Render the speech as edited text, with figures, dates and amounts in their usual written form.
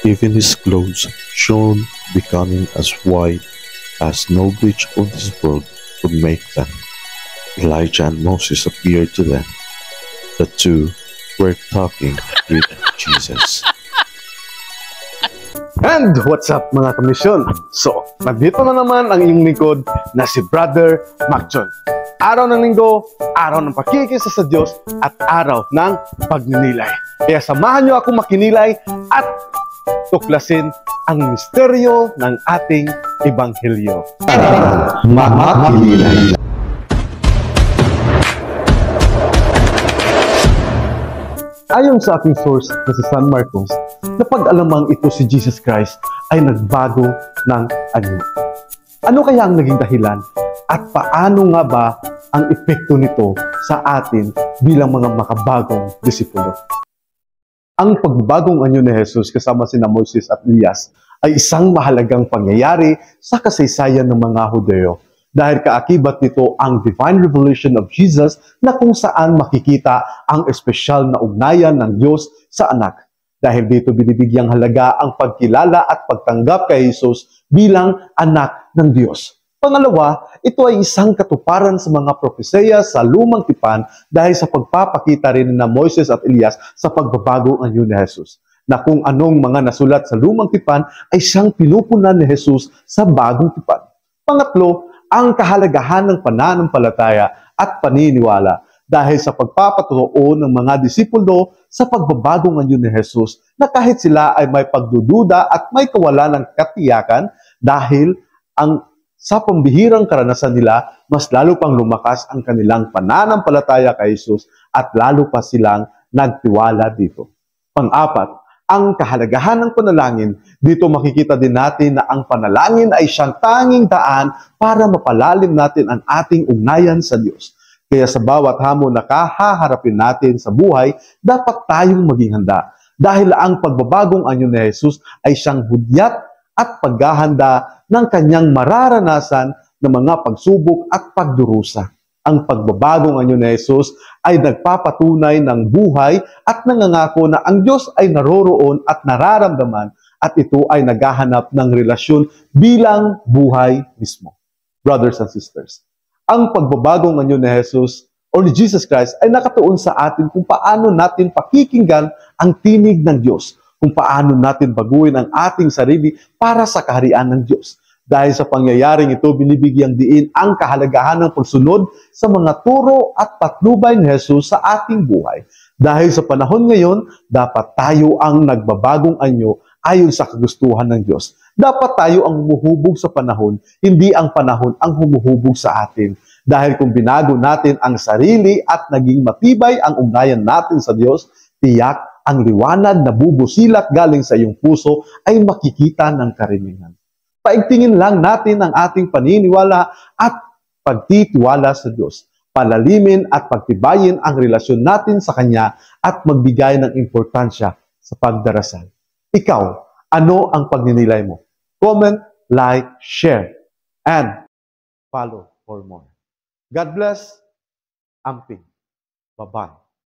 even his clothes shone, becoming as white as no bleach of this world could make them. Elijah and Moses appeared to them. The two were talking with Jesus. And what's up mga kamisyon? So, nandito na naman ang inyong lingkod na si Brother Macchon. Araw ng linggo, araw ng pakikisa sa Diyos at araw ng pagninilay. Kaya samahan niyo ako makinilay at tuklasin ang misteryo ng ating Ebanghelyo. Makinilay. Ayon sa ating source na si San Marcos, napag-alamang ito si Jesus Christ ay nagbago ng anyo. Ano kaya ang naging dahilan at paano nga ba ang epekto nito sa atin bilang mga makabagong disipulo? Ang pagbagong anyo ni Jesus kasama sina Moses at Elias ay isang mahalagang pangyayari sa kasaysayan ng mga Hudyo. Dahil kaakibat nito ang divine revelation of Jesus na kung saan makikita ang espesyal na ugnayan ng Diyos sa anak. Dahil dito binibigyang halaga ang pagkilala at pagtanggap kay Jesus bilang anak ng Diyos. Pangalawa, ito ay isang katuparan sa mga propesya sa lumang tipan dahil sa pagpapakita rin na Moises at Elias sa pagbabagong anyo ni Jesus. Na kung anong mga nasulat sa lumang tipan ay siyang pinupunan ni Jesus sa bagong tipan. Pangatlo, ang kahalagahan ng pananampalataya at paniniwala dahil sa pagpapatuo ng mga disipulo sa pagbabagong anyo ni Jesus na kahit sila ay may pagdududa at may kawalan ng katiyakan dahil sa pambihirang karanasan nila, mas lalo pang lumakas ang kanilang pananampalataya kay Jesus at lalo pa silang nagtiwala dito. Pang-apat, ang kahalagahan ng panalangin. Dito makikita din natin na ang panalangin ay siyang tanging daan para mapalalim natin ang ating ugnayan sa Diyos. Kaya sa bawat hamon na kahaharapin natin sa buhay, dapat tayong maging handa. Dahil ang pagbabagong anyo ni Jesus ay siyang hudyat at paghahanda ng kanyang mararanasan ng mga pagsubok at pagdurusa. Ang pagbabagong anyo ni Jesus ay nagpapatunay ng buhay at nangangako na ang Diyos ay naroroon at nararamdaman at ito ay naghahanap ng relasyon bilang buhay mismo. Brothers and sisters, ang pagbabagong anyo ni Jesus o ni Jesus Christ ay nakatuon sa atin kung paano natin pakikinggan ang tinig ng Diyos, kung paano natin baguhin ang ating sarili para sa kaharian ng Diyos. Dahil sa pangyayaring ito, binibigyang diin ang kahalagahan ng pagsunod sa mga turo at patnubay ni Jesus sa ating buhay. Dahil sa panahon ngayon, dapat tayo ang nagbabagong anyo ayon sa kagustuhan ng Diyos. Dapat tayo ang humuhubog sa panahon, hindi ang panahon ang humuhubog sa atin. Dahil kung binago natin ang sarili at naging matibay ang ugnayan natin sa Diyos, tiyak ang liwanag na bubusilak galing sa iyong puso ay makikita ng karamihan. Paigtingin lang natin ang ating paniniwala at pagtitiwala sa Diyos. Palalimin at pagtibayin ang relasyon natin sa Kanya at magbigay ng importansya sa pagdarasal. Ikaw, ano ang pagninilay mo? Comment, like, share, and follow for more. God bless. Amping. Bye-bye.